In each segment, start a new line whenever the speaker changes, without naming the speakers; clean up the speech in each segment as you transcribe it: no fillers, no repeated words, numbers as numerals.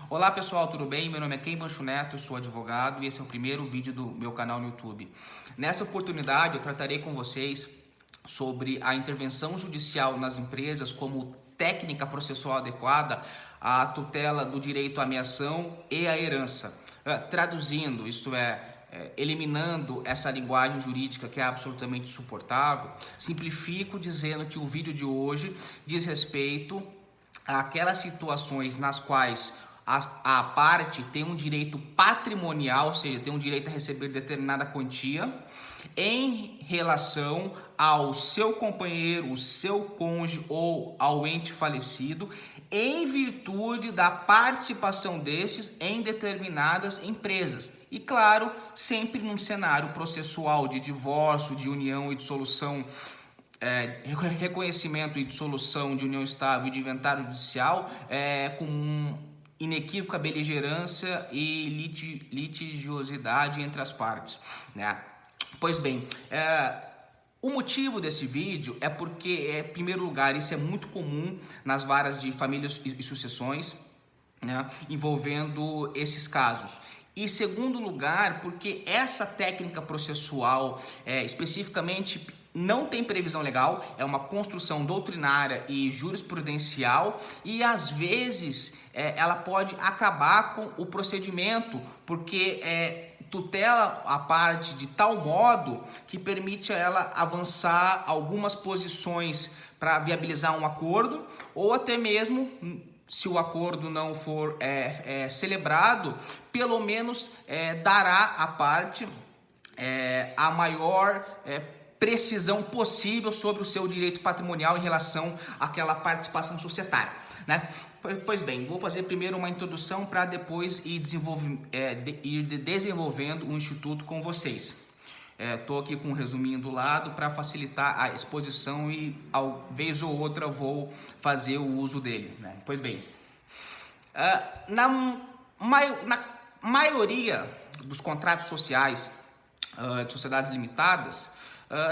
Olá pessoal, tudo bem? Meu nome é Ken Bancho Neto, eu sou advogado e esse é o primeiro vídeo do meu canal no YouTube. Nesta oportunidade eu tratarei com vocês sobre a intervenção judicial nas empresas como técnica processual adequada à tutela do direito à meação e à herança. Traduzindo, isto é, eliminando essa linguagem jurídica que é absolutamente insuportável, simplifico dizendo que o vídeo de hoje diz respeito àquelas situações nas quais a parte tem um direito patrimonial, ou seja, tem um direito a receber determinada quantia em relação ao seu companheiro, o seu cônjuge ou ao ente falecido, em virtude da participação destes em determinadas empresas. E claro, sempre num cenário processual de divórcio, de união e dissolução, reconhecimento e dissolução de união estável e de inventário judicial, com inequívoca beligerância e litigiosidade entre as partes, né? Pois bem, o motivo desse vídeo é porque, em primeiro lugar, isso é muito comum nas varas de famílias e sucessões, né, envolvendo esses casos. E, em segundo lugar, porque essa técnica processual, especificamente, não tem previsão legal, é uma construção doutrinária e jurisprudencial e, às vezes, ela pode acabar com o procedimento, porque tutela a parte de tal modo que permite a ela avançar algumas posições para viabilizar um acordo, ou até mesmo, se o acordo não for celebrado, pelo menos dará à parte a maior precisão possível sobre o seu direito patrimonial em relação àquela participação societária, né? Pois bem, vou fazer primeiro uma introdução para depois ir desenvolvendo o Instituto com vocês. Estou aqui com um resuminho do lado para facilitar a exposição e, vez ou outra, vou fazer o uso dele, né? Pois bem, na maioria dos contratos sociais de sociedades limitadas,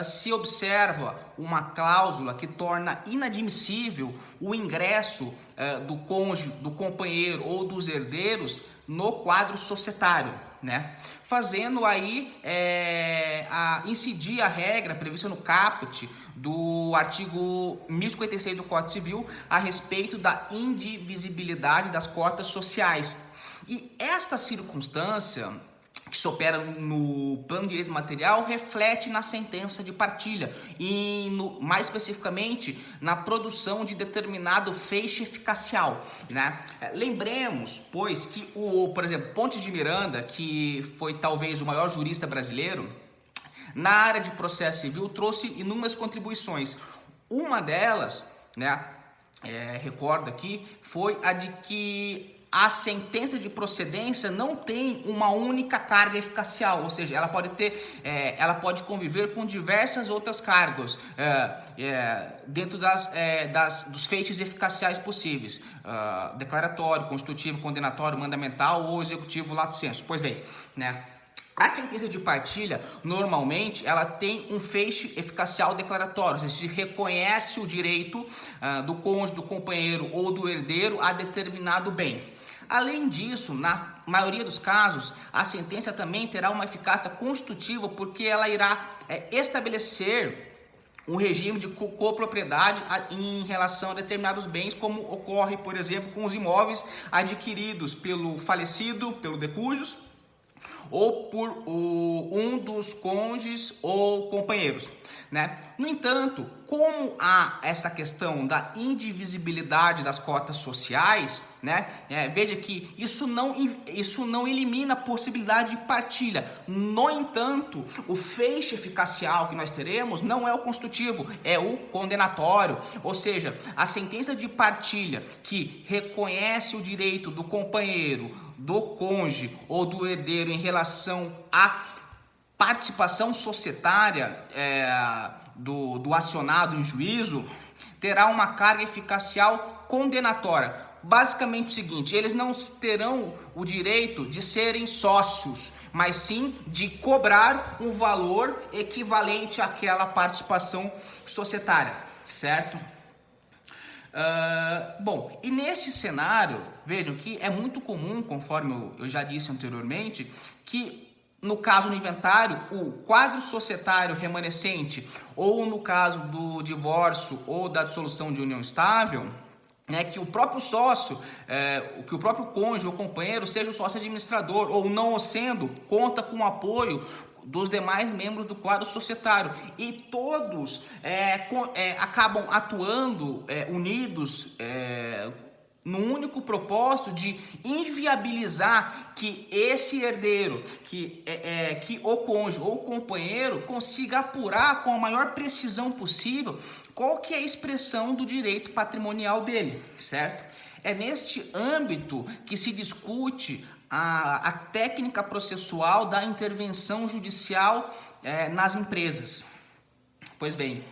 se observa uma cláusula que torna inadmissível o ingresso do cônjuge, do companheiro ou dos herdeiros no quadro societário, né? Fazendo aí incidir a regra prevista no caput do artigo 1056 do Código Civil a respeito da indivisibilidade das cotas sociais. E esta circunstância que se opera no plano de direito material reflete na sentença de partilha e, mais especificamente, na produção de determinado feixe eficacial, né? Lembremos, pois, que por exemplo, Pontes de Miranda, que foi talvez o maior jurista brasileiro, na área de processo civil trouxe inúmeras contribuições. Uma delas, né, recordo aqui, foi a de que a sentença de procedência não tem uma única carga eficacial, ou seja, ela pode conviver com diversas outras cargas dentro dos feitos eficaciais possíveis, declaratório, constitutivo, condenatório, mandamental ou executivo lato sensu. Pois bem, né? A sentença de partilha, normalmente, ela tem um feixe eficacial declaratório, ou seja, se reconhece o direito do cônjuge, do companheiro ou do herdeiro a determinado bem. Além disso, na maioria dos casos, a sentença também terá uma eficácia constitutiva, porque ela irá estabelecer um regime de copropriedade em relação a determinados bens, como ocorre, por exemplo, com os imóveis adquiridos pelo falecido, pelo decúdios, ou por um dos cônjuges ou companheiros, né? No entanto, como há essa questão da indivisibilidade das cotas sociais, né? Veja que isso não elimina a possibilidade de partilha. No entanto, o feixe eficacial que nós teremos não é o constitutivo, é o condenatório. Ou seja, a sentença de partilha que reconhece o direito do companheiro, do cônjuge ou do herdeiro em relação à participação societária do acionado em juízo, terá uma carga eficacial condenatória. Basicamente o seguinte: eles não terão o direito de serem sócios, mas sim de cobrar um valor equivalente àquela participação societária, certo? Bom, e neste cenário, vejam que é muito comum, conforme eu já disse anteriormente, que no caso do inventário, o quadro societário remanescente, ou no caso do divórcio ou da dissolução de união estável, que o próprio sócio, que o próprio cônjuge ou companheiro seja o sócio administrador, ou não o sendo, conta com o apoio dos demais membros do quadro societário, e todos acabam atuando unidos num único propósito de inviabilizar que esse herdeiro, que o cônjuge ou o companheiro consiga apurar com a maior precisão possível qual que é a expressão do direito patrimonial dele, certo? É neste âmbito que se discute a técnica processual da intervenção judicial nas empresas. Pois bem,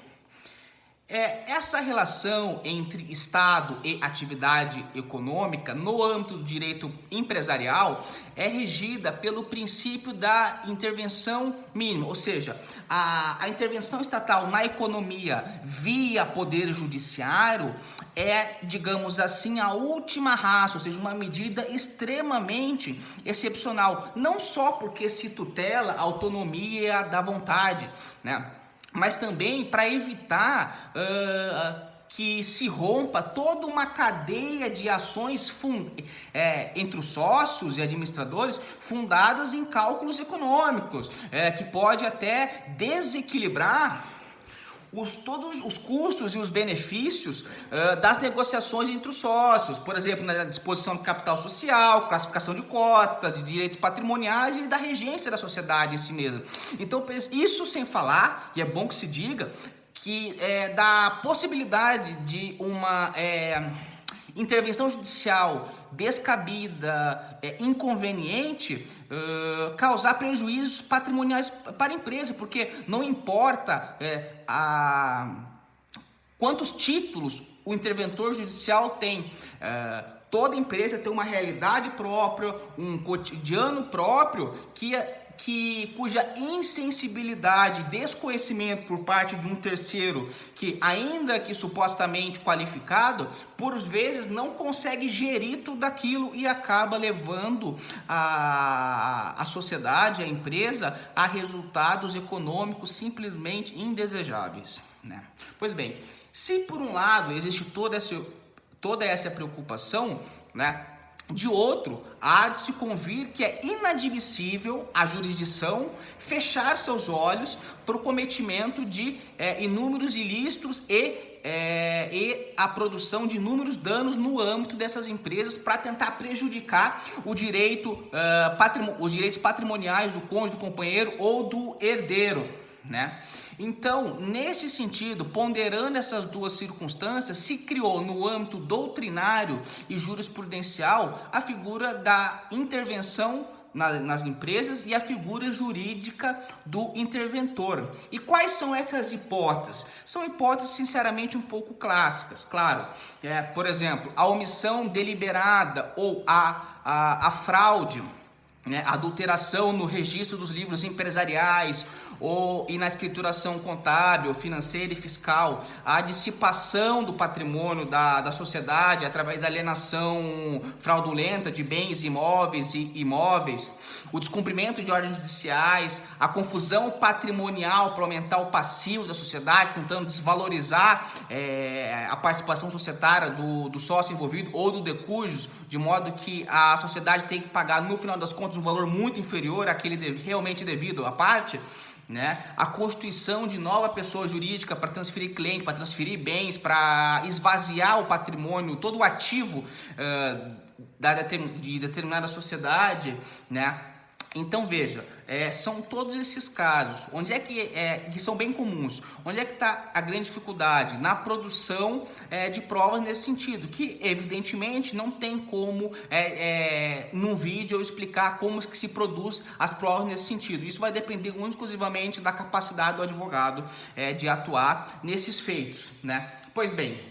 essa relação entre Estado e atividade econômica no âmbito do direito empresarial é regida pelo princípio da intervenção mínima, ou seja, a intervenção estatal na economia via poder judiciário é, digamos assim, a última raça, ou seja, uma medida extremamente excepcional, não só porque se tutela a autonomia da vontade, né? Mas também para evitar que se rompa toda uma cadeia de ações entre os sócios e administradores fundadas em cálculos econômicos, que pode até desequilibrar todos os custos e os benefícios das negociações entre os sócios, por exemplo, na disposição de capital social, classificação de cotas, de direitos patrimoniais e da regência da sociedade em si mesma. Então, isso sem falar, e é bom que se diga, que da possibilidade de uma intervenção judicial descabida, inconveniente, causar prejuízos patrimoniais para a empresa, porque não importa quantos títulos o interventor judicial tem, toda empresa tem uma realidade própria, um cotidiano próprio cuja insensibilidade, desconhecimento por parte de um terceiro, que ainda que supostamente qualificado, por vezes não consegue gerir tudo aquilo e acaba levando a sociedade, a empresa, a resultados econômicos simplesmente indesejáveis, né? Pois bem, se por um lado existe toda essa preocupação, né? De outro, há de se convir que é inadmissível a jurisdição fechar seus olhos para o cometimento de inúmeros ilícitos e a produção de inúmeros danos no âmbito dessas empresas para tentar prejudicar os direitos patrimoniais do cônjuge, do companheiro ou do herdeiro, né? Então, nesse sentido, ponderando essas duas circunstâncias, se criou no âmbito doutrinário e jurisprudencial a figura da intervenção nas empresas e a figura jurídica do interventor. E quais são essas hipóteses? São hipóteses, sinceramente, um pouco clássicas, claro. Por exemplo, a omissão deliberada ou a fraude, né, a adulteração no registro dos livros empresariais e na escrituração contábil, financeira e fiscal, a dissipação do patrimônio da sociedade através da alienação fraudulenta de bens imóveis e imóveis, o descumprimento de ordens judiciais, a confusão patrimonial para aumentar o passivo da sociedade, tentando desvalorizar a participação societária do sócio envolvido ou do decujus, de modo que a sociedade tem que pagar, no final das contas, um valor muito inferior àquele realmente devido à parte, né? A constituição de nova pessoa jurídica para transferir cliente, para transferir bens, para esvaziar o patrimônio, todo o ativo de determinada sociedade, né? Então veja, são todos esses casos, onde é que são bem comuns, onde é que está a grande dificuldade? Na produção de provas nesse sentido, que evidentemente não tem como num vídeo eu explicar como que se produz as provas nesse sentido. Isso vai depender exclusivamente da capacidade do advogado de atuar nesses feitos, né? Pois bem,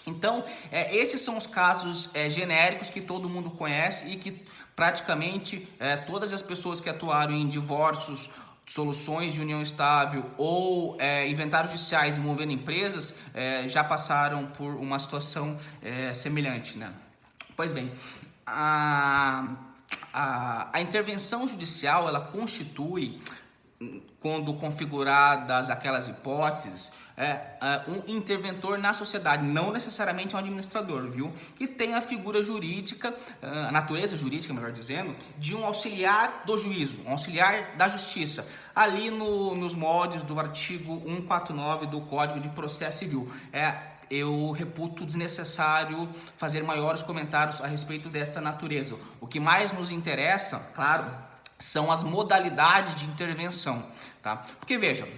então esses são os casos genéricos que todo mundo conhece e que praticamente todas as pessoas que atuaram em divórcios soluções de união estável ou inventários judiciais envolvendo empresas já passaram por uma situação semelhante, né? Pois bem, a intervenção judicial, ela constitui, quando configuradas aquelas hipóteses, um interventor na sociedade, não necessariamente um administrador, viu? Que tem a figura jurídica, a natureza jurídica, melhor dizendo, de um auxiliar do juízo, um auxiliar da justiça, ali nos moldes do artigo 149 do Código de Processo Civil. Eu reputo desnecessário fazer maiores comentários a respeito dessa natureza. O que mais nos interessa, claro, são as modalidades de intervenção, tá? Porque veja,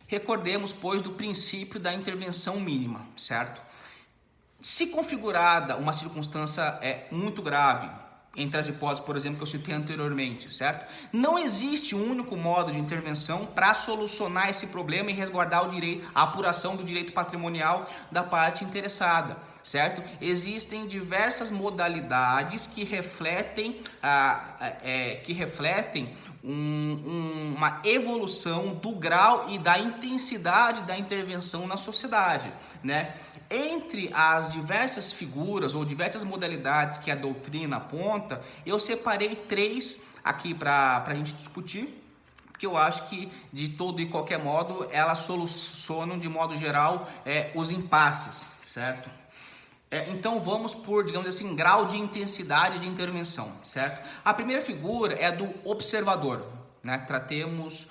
recordemos, pois, do princípio da intervenção mínima, certo? Se configurada uma circunstância muito grave, entre as hipóteses, por exemplo, que eu citei anteriormente, certo? Não existe um único modo de intervenção para solucionar esse problema e resguardar a apuração do direito patrimonial da parte interessada, certo? Existem diversas modalidades que refletem, uma evolução do grau e da intensidade da intervenção na sociedade, né? Entre as diversas figuras ou diversas modalidades que a doutrina aponta, eu separei 3 aqui para a gente discutir, porque eu acho que de todo e qualquer modo elas solucionam de modo geral os impasses, certo? Então vamos por, digamos assim, grau de intensidade de intervenção, certo? A primeira figura é do observador, né? Tratemos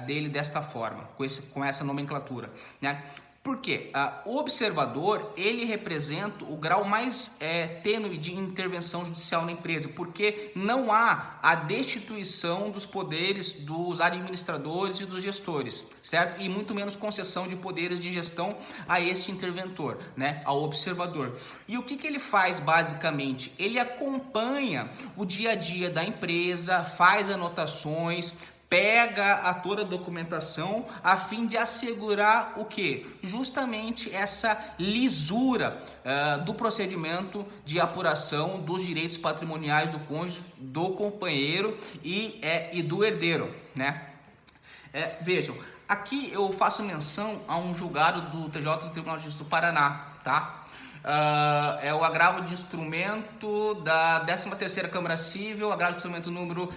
dele desta forma, com essa nomenclatura, né? Porque o observador, ele representa o grau mais tênue de intervenção judicial na empresa, porque não há a destituição dos poderes dos administradores e dos gestores, certo? E muito menos concessão de poderes de gestão a este interventor, né? Ao observador. E o que ele faz basicamente? Ele acompanha o dia a dia da empresa, faz anotações, pega toda a documentação a fim de assegurar o que? Justamente essa lisura do procedimento de apuração dos direitos patrimoniais do cônjuge, do companheiro e do herdeiro, né? Vejam, aqui eu faço menção a um julgado do TJ do Tribunal de Justiça do Paraná, tá? É o agravo de instrumento da 13ª Câmara Civil, agravo de instrumento número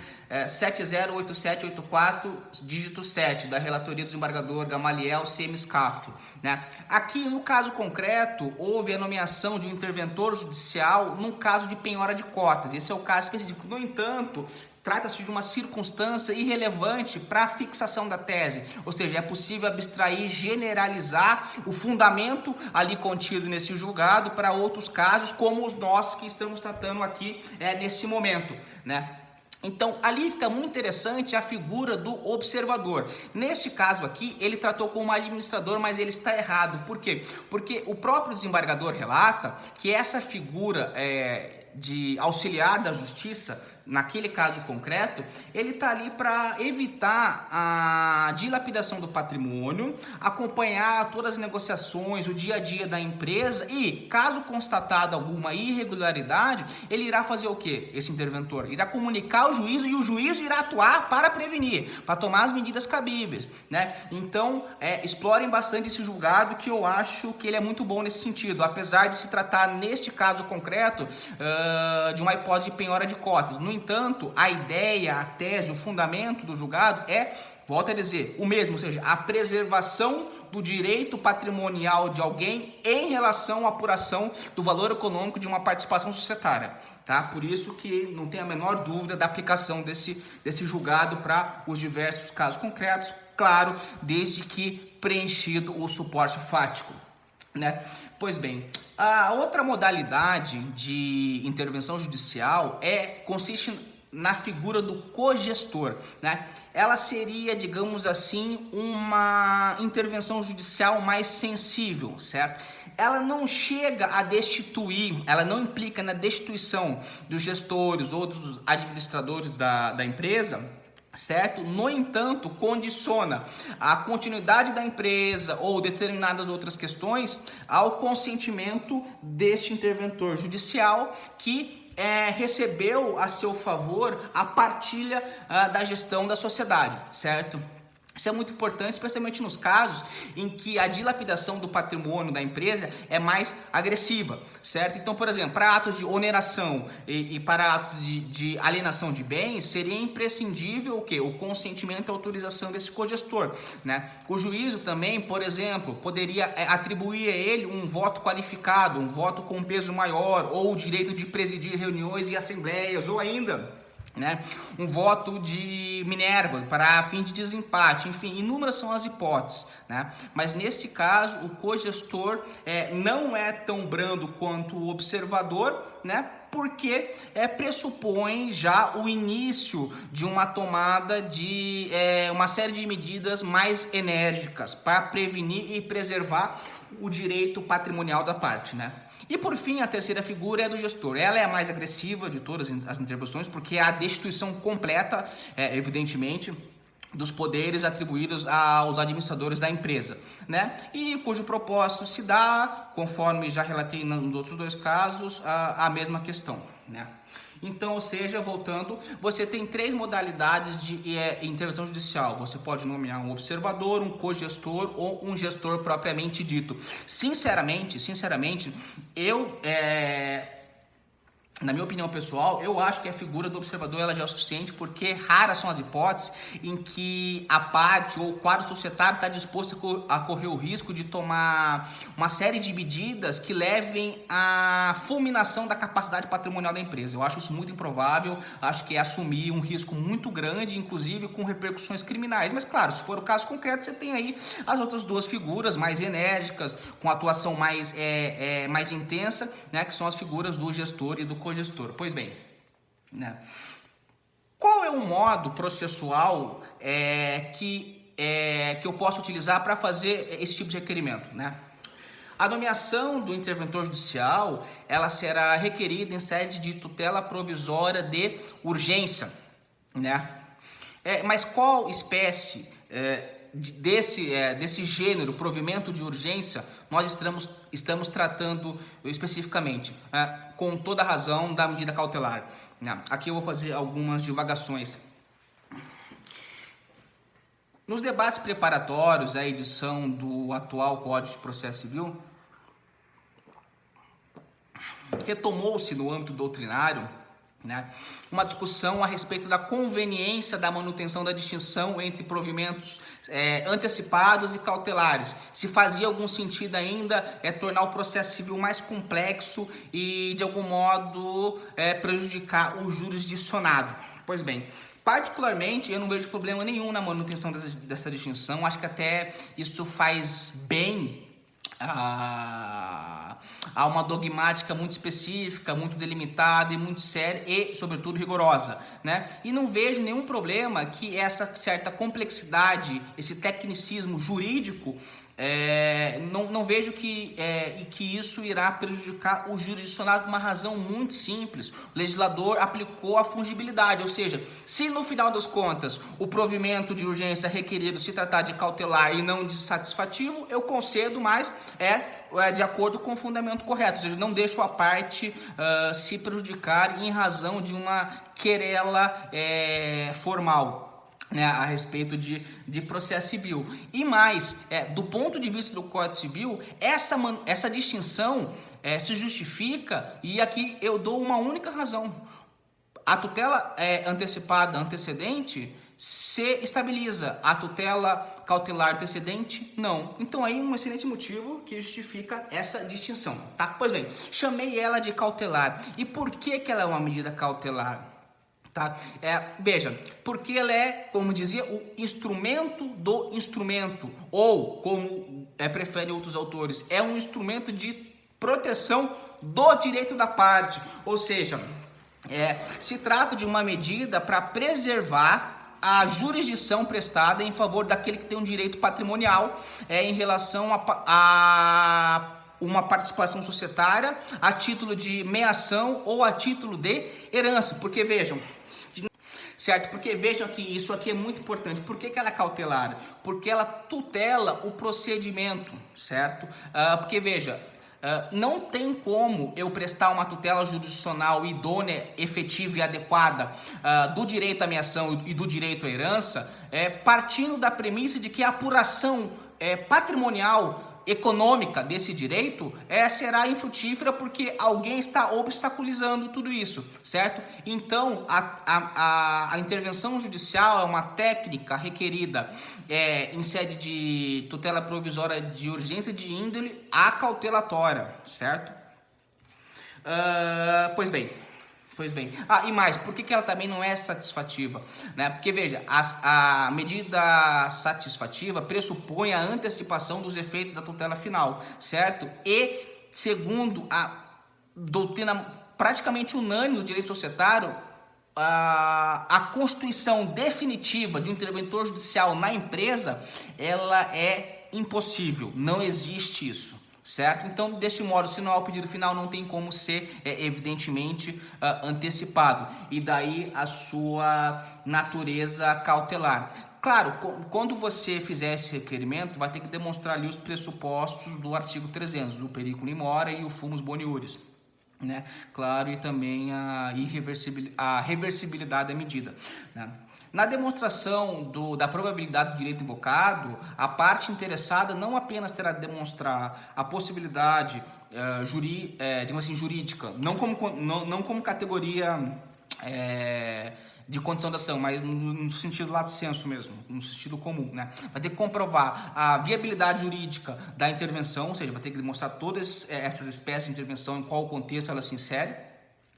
708784, dígito 7, da relatoria do desembargador Gamaliel CM-SCAF, né? Aqui, no caso concreto, houve a nomeação de um interventor judicial num caso de penhora de cotas. Esse é o caso específico. No entanto, trata-se de uma circunstância irrelevante para a fixação da tese, ou seja, é possível abstrair, generalizar o fundamento ali contido nesse julgado para outros casos, como os nossos que estamos tratando aqui nesse momento, né? Então, ali fica muito interessante a figura do observador. Neste caso aqui, ele tratou como administrador, mas ele está errado. Por quê? Porque o próprio desembargador relata que essa figura de auxiliar da justiça, naquele caso concreto, ele está ali para evitar a dilapidação do patrimônio, acompanhar todas as negociações, o dia a dia da empresa e, caso constatada alguma irregularidade, ele irá fazer o quê? Esse interventor irá comunicar ao juízo e o juízo irá atuar para prevenir, para tomar as medidas cabíveis, né? Então, explorem bastante esse julgado, que eu acho que ele é muito bom nesse sentido, apesar de se tratar, neste caso concreto, de uma hipótese de penhora de cotas. No entanto, a ideia, a tese, o fundamento do julgado volto a dizer, o mesmo, ou seja, a preservação do direito patrimonial de alguém em relação à apuração do valor econômico de uma participação societária, tá? Por isso que não tem a menor dúvida da aplicação desse julgado para os diversos casos concretos, claro, desde que preenchido o suporte fático, né? Pois bem, a outra modalidade de intervenção judicial consiste na figura do cogestor, né? Ela seria, digamos assim, uma intervenção judicial mais sensível, certo? Ela não chega a destituir, ela não implica na destituição dos gestores ou dos administradores da empresa, certo? No entanto, condiciona a continuidade da empresa ou determinadas outras questões ao consentimento deste interventor judicial que recebeu a seu favor a partilha da gestão da sociedade, certo? Isso é muito importante, especialmente nos casos em que a dilapidação do patrimônio da empresa é mais agressiva, certo? Então, por exemplo, para atos de oneração e para atos de alienação de bens, seria imprescindível o quê? O consentimento e autorização desse cogestor, né? O juízo também, por exemplo, poderia atribuir a ele um voto qualificado, um voto com peso maior, ou o direito de presidir reuniões e assembleias, ou ainda, né, um voto de Minerva para fim de desempate, enfim, inúmeras são as hipóteses, né? Mas neste caso o cogestor não é tão brando quanto o observador, né? Porque pressupõe já o início de uma tomada de uma série de medidas mais enérgicas para prevenir e preservar o direito patrimonial da parte, né? E por fim, a terceira figura é a do gestor. Ela é a mais agressiva de todas as intervenções, porque é a destituição completa, evidentemente, dos poderes atribuídos aos administradores da empresa, né? E cujo propósito se dá, conforme já relatei nos outros dois casos, a mesma questão, né? Então, ou seja, voltando, você tem três modalidades de intervenção judicial. Você pode nomear um observador, um cogestor ou um gestor propriamente dito. Sinceramente, na minha opinião pessoal, eu acho que a figura do observador ela já é o suficiente, porque raras são as hipóteses em que a parte ou o quadro societário está disposto a correr o risco de tomar uma série de medidas que levem à fulminação da capacidade patrimonial da empresa. Eu acho isso muito improvável, acho que é assumir um risco muito grande, inclusive com repercussões criminais. Mas claro, se for o caso concreto, você tem aí as outras duas figuras mais enérgicas, com atuação mais intensa, né, que são as figuras do gestor e do cogestor. Pois bem, né? Qual é o modo processual que eu posso utilizar para fazer esse tipo de requerimento, né? A nomeação do interventor judicial ela será requerida em sede de tutela provisória de urgência, né? Mas qual espécie desse gênero, provimento de urgência, nós estamos tratando especificamente, com toda a razão da medida cautelar. Aqui eu vou fazer algumas divagações. Nos debates preparatórios à edição do atual Código de Processo Civil, retomou-se no âmbito doutrinário, né, uma discussão a respeito da conveniência da manutenção da distinção entre provimentos antecipados e cautelares. Se fazia algum sentido ainda tornar o processo civil mais complexo e, de algum modo, prejudicar o jurisdicionado. Pois bem, particularmente, eu não vejo problema nenhum na manutenção dessa distinção. Acho que até isso faz bem há uma dogmática muito específica, muito delimitada e muito séria e, sobretudo, rigorosa, né? E não vejo nenhum problema que essa certa complexidade, esse tecnicismo jurídico, não vejo que isso irá prejudicar o jurisdicionado por uma razão muito simples. O legislador aplicou a fungibilidade, ou seja, se no final das contas o provimento de urgência requerido se tratar de cautelar e não de satisfativo, eu concedo, mas de acordo com o fundamento correto, ou seja, não deixo a parte se prejudicar em razão de uma querela formal, né, a respeito de processo civil. E mais, do ponto de vista do Código Civil, essa distinção se justifica, e aqui eu dou uma única razão. A tutela antecipada antecedente se estabiliza, a tutela cautelar antecedente não. Então aí um excelente motivo que justifica essa distinção, tá? Pois bem, chamei ela de cautelar. E por que ela é uma medida cautelar? Tá? Veja, porque ela é, como dizia, o instrumento do instrumento, ou, como preferem outros autores, é um instrumento de proteção do direito da parte, ou seja, se trata de uma medida para preservar a jurisdição prestada em favor daquele que tem um direito patrimonial em relação a uma participação societária a título de meação ou a título de herança, porque vejam, certo? Porque vejam aqui, isso aqui é muito importante. Por que ela é cautelar? Porque ela tutela o procedimento, certo? Porque veja, não tem como eu prestar uma tutela jurisdicional idônea, efetiva e adequada do direito à meação e do direito à herança, partindo da premissa de que a apuração patrimonial econômica desse direito será infrutífera porque alguém está obstaculizando tudo isso, certo? Então, a intervenção judicial é uma técnica requerida em sede de tutela provisória de urgência de índole acautelatória, certo? Pois bem. E mais, por que ela também não é satisfativa? Né? Porque, veja, a medida satisfativa pressupõe a antecipação dos efeitos da tutela final, certo? E, segundo a doutrina praticamente unânime do direito societário, a constituição definitiva de um interventor judicial na empresa, ela é impossível, não existe isso. Certo? Então, deste modo, se não há o pedido final, não tem como ser, evidentemente, antecipado. E daí a sua natureza cautelar. Claro, quando você fizer esse requerimento, vai ter que demonstrar ali os pressupostos do artigo 300, o periculum in mora e o fumus boniuris. Né? Claro, e também a reversibilidade da medida. Né? Na demonstração da probabilidade do direito invocado, a parte interessada não apenas terá de demonstrar a possibilidade digamos assim, jurídica, não como categoria de condição da ação, mas no sentido lato sensu mesmo, no sentido comum, né? Vai ter que comprovar a viabilidade jurídica da intervenção, ou seja, vai ter que demonstrar todas essas espécies de intervenção, em qual contexto ela se insere,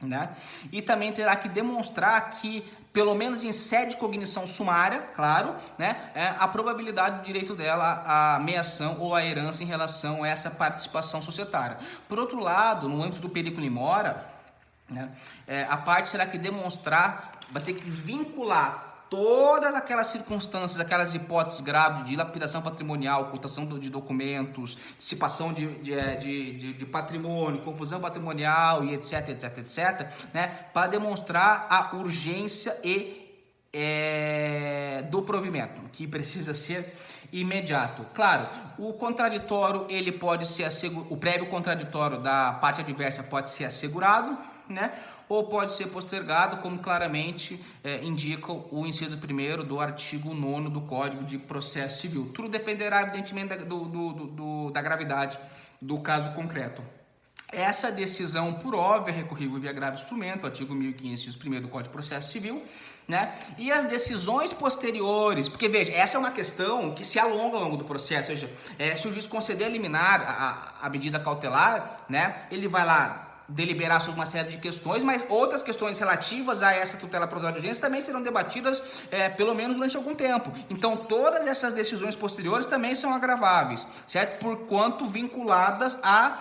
né? E também terá que demonstrar que, pelo menos em sede de cognição sumária, claro, né, a probabilidade do direito dela à meação ou à herança em relação a essa participação societária. Por outro lado, no âmbito do periculum in mora, né, a parte terá que demonstrar, vai ter que vincular todas aquelas circunstâncias, aquelas hipóteses graves de dilapidação patrimonial, ocultação de documentos, dissipação de patrimônio, confusão patrimonial e etc, né, para demonstrar a urgência do provimento, que precisa ser imediato. Claro, o contraditório, ele pode ser o prévio contraditório da parte adversa pode ser assegurado, né? Ou pode ser postergado, como claramente indica o inciso 1º do artigo 9º do Código de Processo Civil. Tudo dependerá, evidentemente, da gravidade do caso concreto. Essa decisão, por óbvio, é recorrível via grave instrumento, artigo 1500, inciso 1º do Código de Processo Civil, né? E as decisões posteriores, porque veja, essa é uma questão que se alonga ao longo do processo, ou seja, se o juiz conceder liminar a medida cautelar, né, ele vai lá deliberar sobre uma série de questões, mas outras questões relativas a essa tutela provisória de urgência também serão debatidas pelo menos durante algum tempo. Então, todas essas decisões posteriores também são agraváveis, certo? Por quanto vinculadas à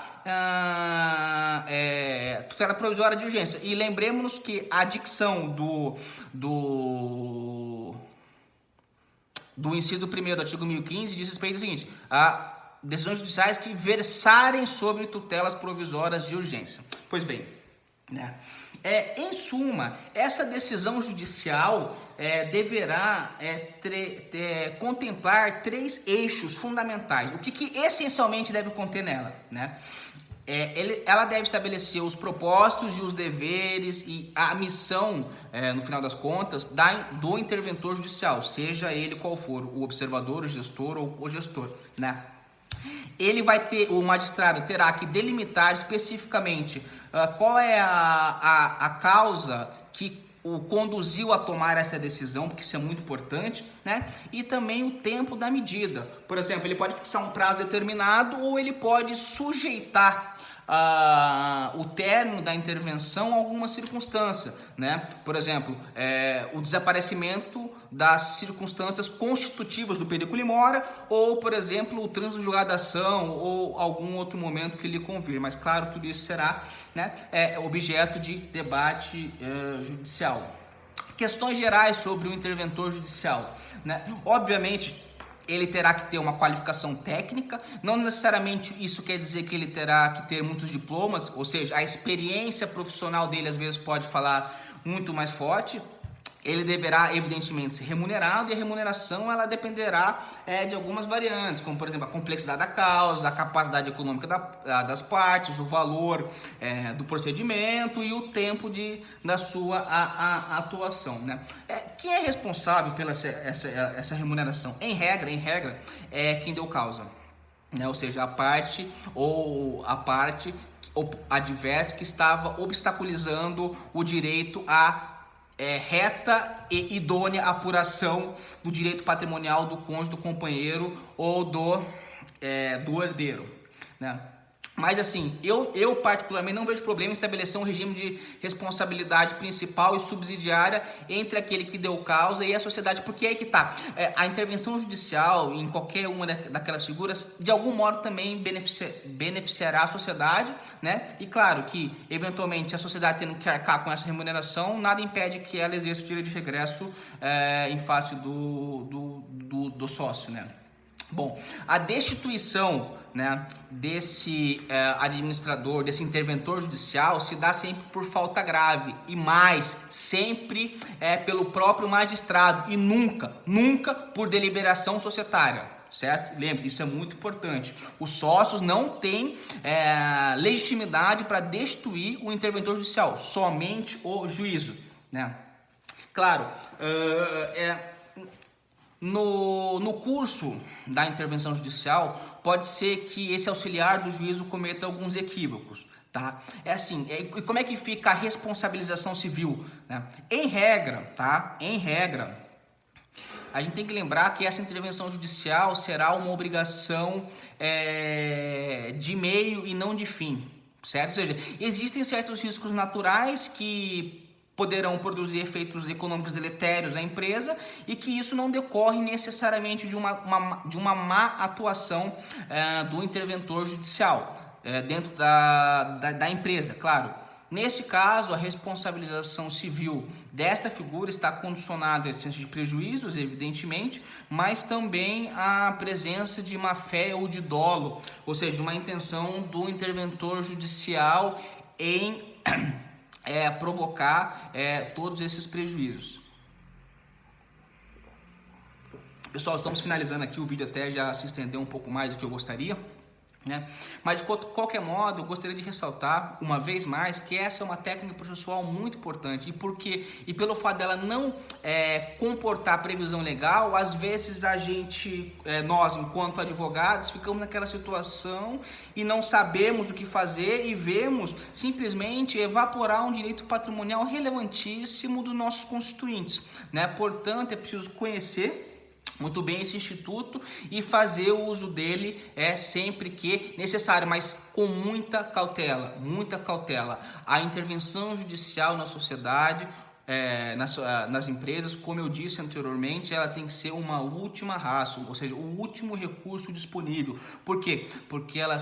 tutela provisória de urgência. E lembremos-nos que a dicção do inciso 1º do artigo 1015 diz respeito ao seguinte: decisões judiciais que versarem sobre tutelas provisórias de urgência. Pois bem, né? Em suma, essa decisão judicial deverá contemplar 3 eixos fundamentais. O que essencialmente deve conter nela, né? Ela deve estabelecer os propósitos e os deveres e a missão, no final das contas, do interventor judicial, seja ele qual for, o observador, o gestor ou o gestor, né? O magistrado terá que delimitar especificamente qual é a causa que o conduziu a tomar essa decisão, porque isso é muito importante, né? E também o tempo da medida. Por exemplo, ele pode fixar um prazo determinado ou ele pode sujeitar o término da intervenção a alguma circunstância, né? Por exemplo, o desaparecimento das circunstâncias constitutivas do periculum in mora ou, por exemplo, o trânsito de julgado da ação ou algum outro momento que lhe convir. Mas, claro, tudo isso será, né, objeto de debate judicial. Questões gerais sobre o interventor judicial, né? Obviamente, ele terá que ter uma qualificação técnica, não necessariamente isso quer dizer que ele terá que ter muitos diplomas, ou seja, a experiência profissional dele às vezes pode falar muito mais forte, ele deverá evidentemente ser remunerado, e a remuneração ela dependerá de algumas variantes, como por exemplo a complexidade da causa, a capacidade econômica das partes, o valor do procedimento e o tempo da sua atuação, né? Quem é responsável pela essa remuneração? Em regra, é quem deu causa, né? Ou seja, a parte adversa que estava obstaculizando o direito à reta e idônea apuração do direito patrimonial do cônjuge, do companheiro ou do herdeiro, né? Mas assim, eu particularmente não vejo problema em estabelecer um regime de responsabilidade principal e subsidiária entre aquele que deu causa e a sociedade, porque é aí que tá. A intervenção judicial em qualquer uma daquelas figuras, de algum modo também beneficiará a sociedade, né? E claro que, eventualmente, a sociedade tendo que arcar com essa remuneração, nada impede que ela exerça o direito de regresso em face do sócio, né? Bom, a destituição, né, desse administrador, desse interventor judicial, se dá sempre por falta grave e mais, sempre pelo próprio magistrado e nunca por deliberação societária, certo? Lembre, isso é muito importante. Os sócios não têm legitimidade para destituir o interventor judicial, somente o juízo, né? Claro, no curso da intervenção judicial, pode ser que esse auxiliar do juízo cometa alguns equívocos, tá? E como é que fica a responsabilização civil, né? Em regra, a gente tem que lembrar que essa intervenção judicial será uma obrigação de meio e não de fim, certo? Ou seja, existem certos riscos naturais que poderão produzir efeitos econômicos deletérios à empresa e que isso não decorre necessariamente de uma má atuação do interventor judicial dentro da empresa, claro. Nesse caso, a responsabilização civil desta figura está condicionada à existência de prejuízos, evidentemente, mas também à presença de má fé ou de dolo, ou seja, de uma intenção do interventor judicial em provocar todos esses prejuízos. Pessoal, estamos finalizando aqui, o vídeo até já se estendeu um pouco mais do que eu gostaria, né? Mas de qualquer modo, eu gostaria de ressaltar uma vez mais que essa é uma técnica processual muito importante e pelo fato dela não comportar previsão legal, às vezes nós enquanto advogados ficamos naquela situação e não sabemos o que fazer e vemos simplesmente evaporar um direito patrimonial relevantíssimo dos nossos constituintes, né? Portanto, é preciso conhecer muito bem esse instituto e fazer o uso dele sempre que necessário, mas com muita cautela, A intervenção judicial na sociedade, nas empresas, como eu disse anteriormente, ela tem que ser uma última ratio, ou seja, o último recurso disponível. Por quê? Porque ela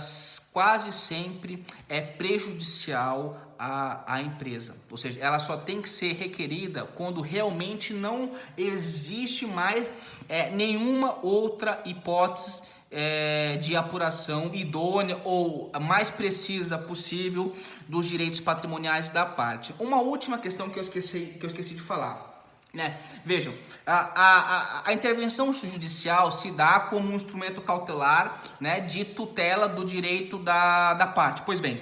quase sempre é prejudicial à empresa, ou seja, ela só tem que ser requerida quando realmente não existe mais nenhuma outra hipótese de apuração idônea ou a mais precisa possível dos direitos patrimoniais da parte. Uma última questão que eu esqueci de falar, né? Vejam, a intervenção judicial se dá como um instrumento cautelar, né, de tutela do direito da parte. Pois bem,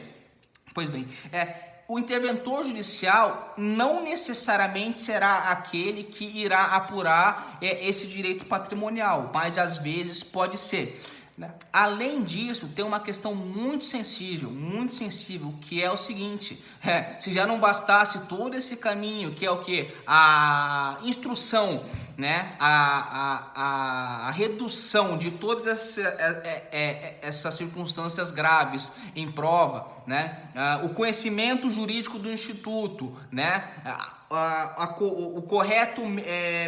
o interventor judicial não necessariamente será aquele que irá apurar esse direito patrimonial, mas às vezes pode ser, né? Além disso, tem uma questão muito sensível, que é o seguinte: se já não bastasse todo esse caminho, que é o que? A instrução, né? A redução de todas essas circunstâncias graves em prova, né? O conhecimento jurídico do instituto, né? O correto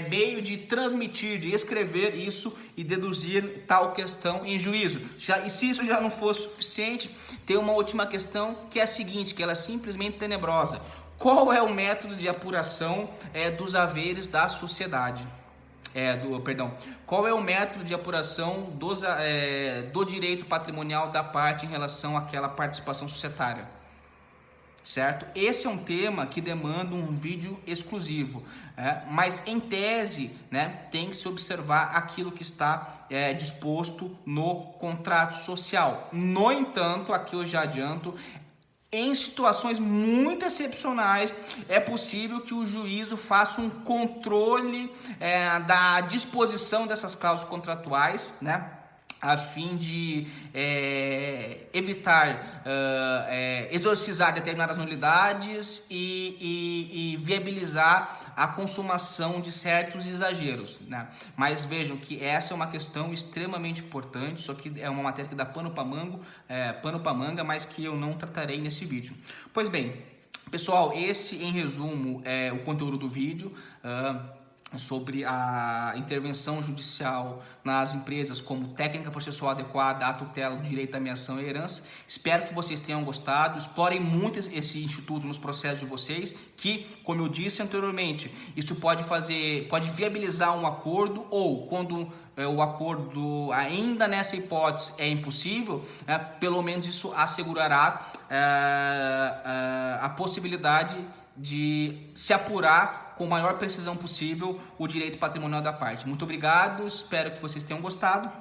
meio de transmitir, de escrever isso e deduzir tal questão em juízo. E se isso já não for suficiente, tem uma última questão que é a seguinte, que ela é simplesmente tenebrosa: qual é o método de apuração dos haveres da sociedade? Qual é o método de apuração do direito patrimonial da parte em relação àquela participação societária? certo? Esse é um tema que demanda um vídeo exclusivo, mas em tese, né, tem que se observar aquilo que está disposto no contrato social. No entanto, aqui eu já adianto, em situações muito excepcionais, é possível que o juízo faça um controle da disposição dessas cláusulas contratuais, né? A fim de evitar exorcizar determinadas nulidades e viabilizar a consumação de certos exageros, né? Mas vejam que essa é uma questão extremamente importante, isso aqui é uma matéria que dá pano para manga, mas que eu não tratarei nesse vídeo. Pois bem, pessoal, esse em resumo é o conteúdo do vídeo. Sobre a intervenção judicial nas empresas como técnica processual adequada à tutela do direito à meação e herança. Espero que vocês tenham gostado, explorem muito esse instituto nos processos de vocês, que, como eu disse anteriormente, isso pode viabilizar um acordo, ou quando o acordo ainda nessa hipótese é impossível, pelo menos isso assegurará a possibilidade de se apurar com a maior precisão possível o direito patrimonial da parte. Muito obrigado, espero que vocês tenham gostado.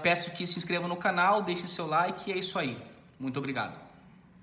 Peço que se inscrevam no canal, deixem seu like e é isso aí. Muito obrigado.